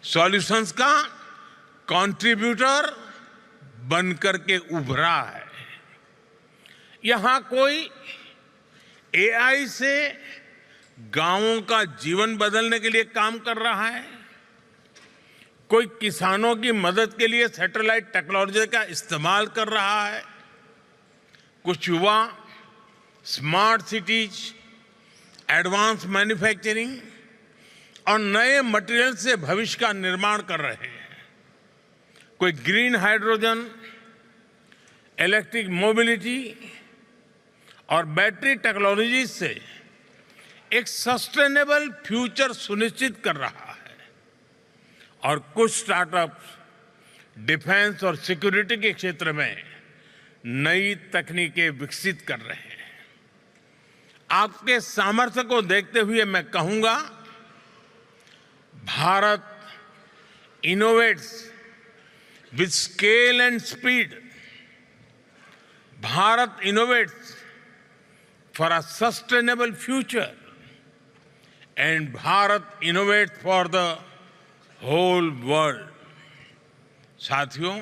Solutions का contributor बनकर के उभरा है। यहां कोई एआई से गांवों का जीवन बदलने के लिए काम कर रहा है, कोई किसानों की मदद के लिए सैटेलाइट टेक्नोलॉजी का इस्तेमाल कर रहा है, कुछ युवा स्मार्ट सिटीज, एडवांस मैन्युफैक्चरिंग और नए मटेरियल से भविष्य का निर्माण कर रहे हैं। कोई ग्रीन हाइड्रोजन, इलेक्ट्रिक मोबिलिटी और बैटरी टेक्नोलॉजी से एक सस्टेनेबल फ्यूचर सुनिश्चित कर रहा है। और कुछ स्टार्टअप्स डिफेंस और सिक्योरिटी के क्षेत्र में नई तकनीकें विकसित कर रहे हैं। आपके सामर्थ्य को देखते हुए मैं कहूंगा, Bharat innovates with scale and speed. Bharat innovates for a sustainable future and Bharat innovates for the whole world. साथियों,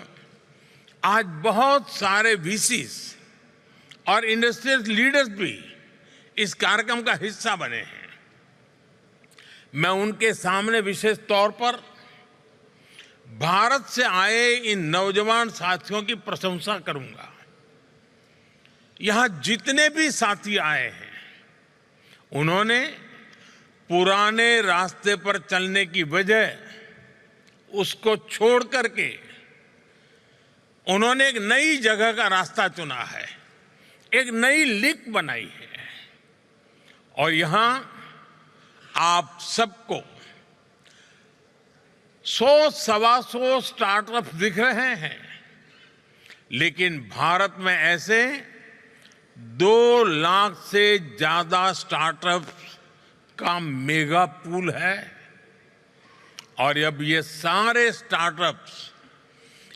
आज बहुत सारे वीसीज और इंडस्ट्रियल लीडर्स भी इस कार्यक्रम का हिस्सा बने हैं। मैं उनके सामने विशेष तौर पर भारत से आए इन नौजवान साथियों की प्रशंसा करूंगा। यहां जितने भी साथी आए हैं, उन्होंने पुराने रास्ते पर चलने की वजह उसको छोड़ करके उन्होंने एक नई जगह का रास्ता चुना है, एक नई लीक बनाई है। और यहां आप सबको 100-125 स्टार्टअप दिख रहे हैं, लेकिन भारत में ऐसे 2 लाख से ज्यादा स्टार्टअप का मेगा पूल है। और अब ये सारे स्टार्टअप्स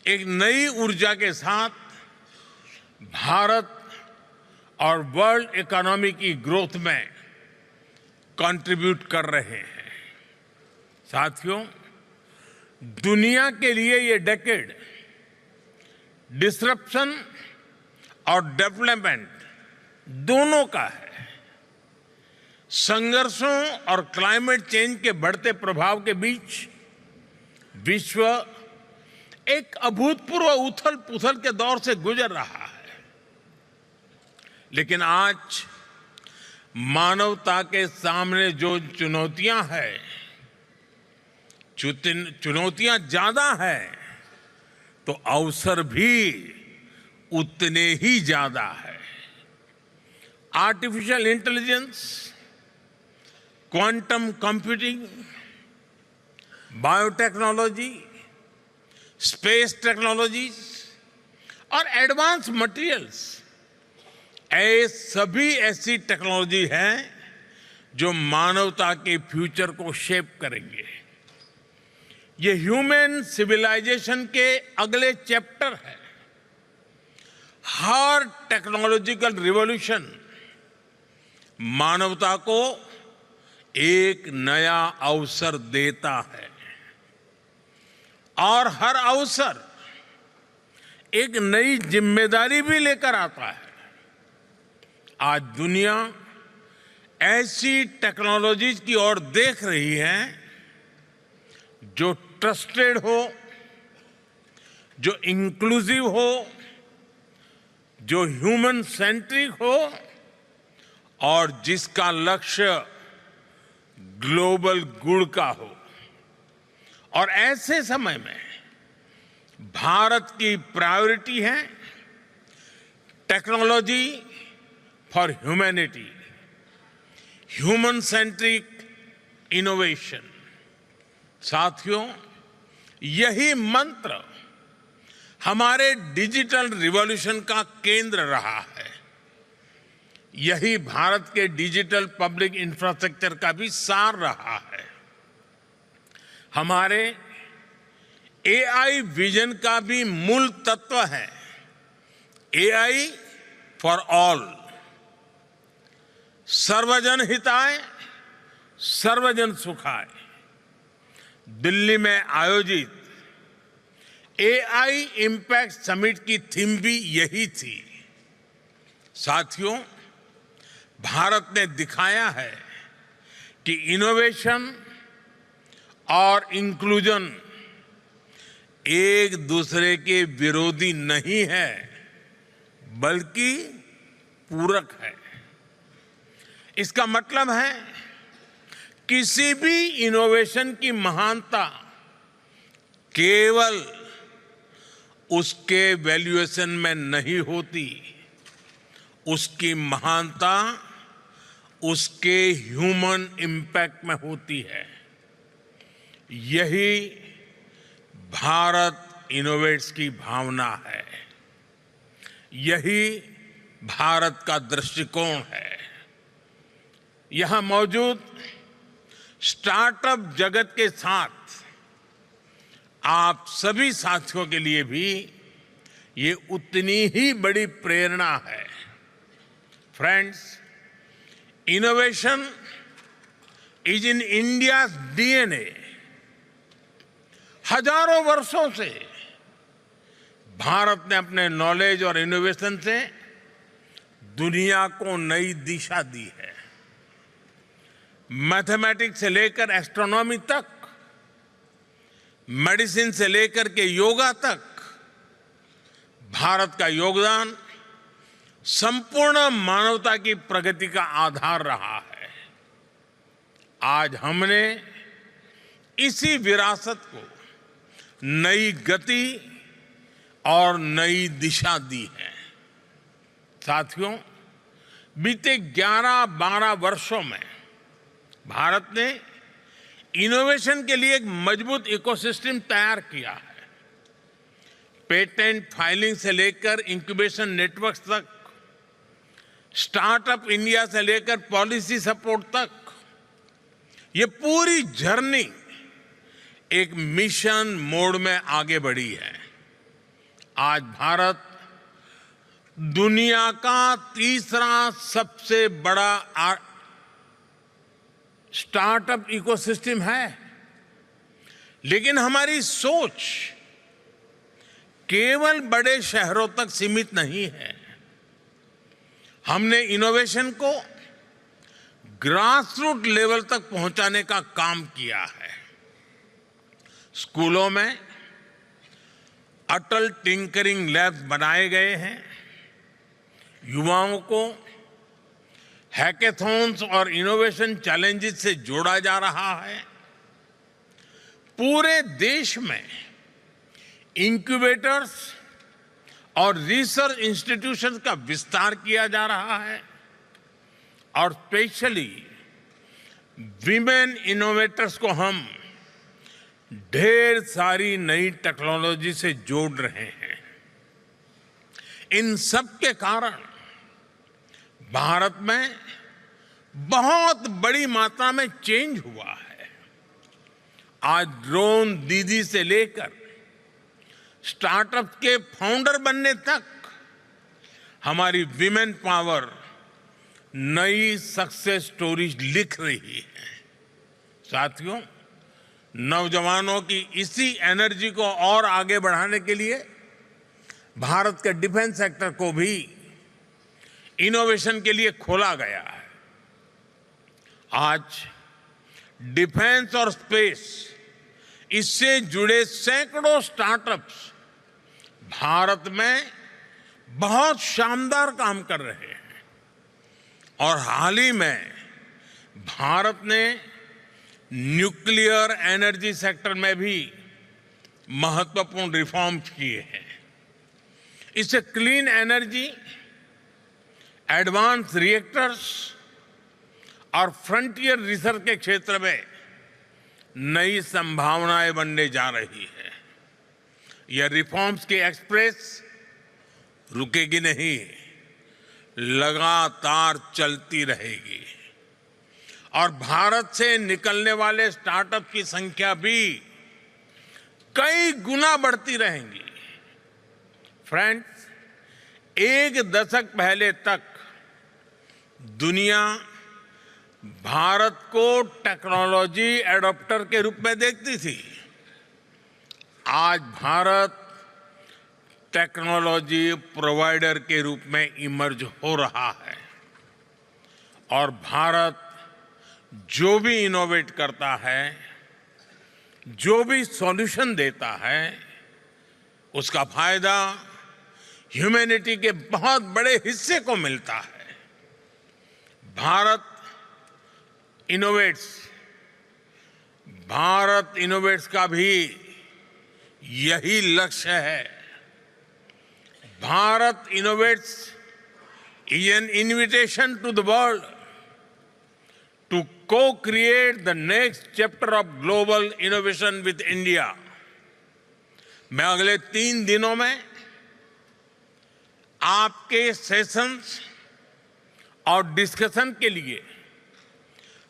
एक नई ऊर्जा के साथ भारत और वर्ल्ड इकोनॉमी की ग्रोथ में कंट्रीब्यूट कर रहे हैं। साथियों, दुनिया के लिए ये डेकेड डिसरप्शन और डेवलपमेंट दोनों का है। संघर्षों और क्लाइमेट चेंज के बढ़ते प्रभाव के बीच विश्व एक अभूतपूर्व उथल पुथल के दौर से गुजर रहा है। लेकिन आज मानवता के सामने जो चुनौतियां हैं, चुनौतियां ज्यादा हैं, तो अवसर भी उतने ही ज्यादा है। Artificial intelligence, quantum computing, biotechnology, space technologies और एडवांस मटेरियल्स, सभी ऐसी टेक्नोलॉजी हैं जो मानवता के फ्यूचर को शेप करेंगे। ये ह्यूमन सिविलाइजेशन के अगले चैप्टर है। हर टेक्नोलॉजिकल रिवॉल्यूशन मानवता को एक नया अवसर देता है, और हर अवसर एक नई जिम्मेदारी भी लेकर आता है। आज दुनिया ऐसी टेक्नोलॉजीज की ओर देख रही है जो ट्रस्टेड हो, जो इंक्लूसिव हो, जो ह्यूमन सेंट्रिक हो और जिसका लक्ष्य ग्लोबल गुड का हो। और ऐसे समय में भारत की प्रायोरिटी है technology for humanity, human centric innovation. साथियों, यही मंत्र हमारे डिजिटल रिवॉल्यूशन का केंद्र रहा है। यही भारत के डिजिटल पब्लिक इंफ्रास्ट्रक्चर का भी सार रहा है। हमारे एआई विजन का भी मूल तत्व है एआई फॉर ऑल, सर्वजन हिताय सर्वजन सुखाय। दिल्ली में आयोजित एआई इम्पैक्ट समिट की थीम भी यही थी। साथियों, भारत ने दिखाया है कि इनोवेशन और इंक्लूजन एक दूसरे के विरोधी नहीं है, बल्कि पूरक है। इसका मतलब है किसी भी इनोवेशन की महानता केवल उसके वैल्यूएशन में नहीं होती, उसकी महानता उसके ह्यूमन इम्पैक्ट में होती है। यही भारत इनोवेट्स की भावना है, यही भारत का दृष्टिकोण है। यहां मौजूद स्टार्टअप जगत के साथ आप सभी साथियों के लिए भी ये उतनी ही बड़ी प्रेरणा है। Friends, innovation is in India's DNA. हजारों वर्षों से भारत ने अपने नॉलेज और इनोवेशन से दुनिया को नई दिशा दी है। मैथमेटिक्स से लेकर एस्ट्रोनॉमी तक, मेडिसिन से लेकर के योगा तक, भारत का योगदान संपूर्ण मानवता की प्रगति का आधार रहा है। आज हमने इसी विरासत को नई गति और नई दिशा दी है। साथियों, बीते 11-12 वर्षों में भारत ने इनोवेशन के लिए एक मजबूत इकोसिस्टम तैयार किया है। पेटेंट फाइलिंग से लेकर इंक्यूबेशन नेटवर्क तक, स्टार्टअप इंडिया से लेकर पॉलिसी सपोर्ट तक, ये पूरी जर्नी एक मिशन मोड में आगे बढ़ी है। आज भारत दुनिया का तीसरा सबसे बड़ा स्टार्टअप इकोसिस्टम है, लेकिन हमारी सोच केवल बड़े शहरों तक सीमित नहीं है। हमने इनोवेशन को ग्रासरूट लेवल तक पहुंचाने का काम किया है। स्कूलों में अटल टिंकरिंग लैब्स बनाए गए हैं। युवाओं को हैकेथॉन्स और इनोवेशन चैलेंजेस से जोड़ा जा रहा है। पूरे देश में इंक्यूबेटर्स और रिसर्च इंस्टीट्यूशंस का विस्तार किया जा रहा है और स्पेशली विमेन इनोवेटर्स को हम ढेर सारी नई टेक्नोलॉजी से जोड़ रहे हैं। इन सब के कारण भारत में बहुत बड़ी मात्रा में चेंज हुआ है। आज ड्रोन दीदी से लेकर स्टार्टअप के फाउंडर बनने तक हमारी विमेन पावर नई सक्सेस स्टोरीज लिख रही है। साथियों, नौजवानों की इसी एनर्जी को और आगे बढ़ाने के लिए भारत के डिफेंस सेक्टर को भी इनोवेशन के लिए खोला गया है। आज डिफेंस और स्पेस, इससे जुड़े सैकड़ों स्टार्टअप्स भारत में बहुत शानदार काम कर रहे हैं और हाल ही में भारत ने न्यूक्लियर एनर्जी सेक्टर में भी महत्वपूर्ण रिफॉर्म्स किए हैं। इससे क्लीन एनर्जी, एडवांस रिएक्टर्स और फ्रंटियर रिसर्च के क्षेत्र में नई संभावनाएं बनने जा रही है। यह रिफॉर्म्स की एक्सप्रेस रुकेगी नहीं, लगातार चलती रहेगी और भारत से निकलने वाले स्टार्टअप की संख्या भी कई गुना बढ़ती रहेंगी। फ्रेंड्स, एक दशक पहले तक दुनिया भारत को टेक्नोलॉजी एडॉप्टर के रूप में देखती थी। आज भारत टेक्नोलॉजी प्रोवाइडर के रूप में इमर्ज हो रहा है और भारत जो भी इनोवेट करता है, जो भी सॉल्यूशन देता है, उसका फायदा ह्यूमैनिटी के बहुत बड़े हिस्से को मिलता है। भारत इनोवेट्स का भी यही लक्ष्य है। Bharat innovates is an invitation to the world to co-create the next chapter of global innovation with India. मैं अगले 3 दिनों में आपके सेशंस और डिस्कशन के लिए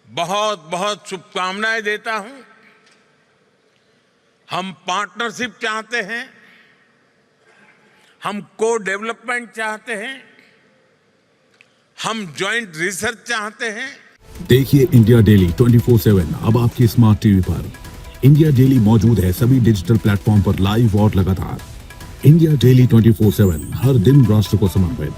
बहुत बहुत शुभकामनाएं देता हूं। हम पार्टनरशिप चाहते हैं, हम को डेवलपमेंट चाहते हैं, हम जॉइंट रिसर्च चाहते हैं। देखिए इंडिया डेली 24/7 अब आपकी स्मार्ट टीवी पर। इंडिया डेली मौजूद है सभी डिजिटल प्लेटफॉर्म पर लाइव और लगातार। इंडिया डेली 24/7 हर दिन राष्ट्र को समर्पित।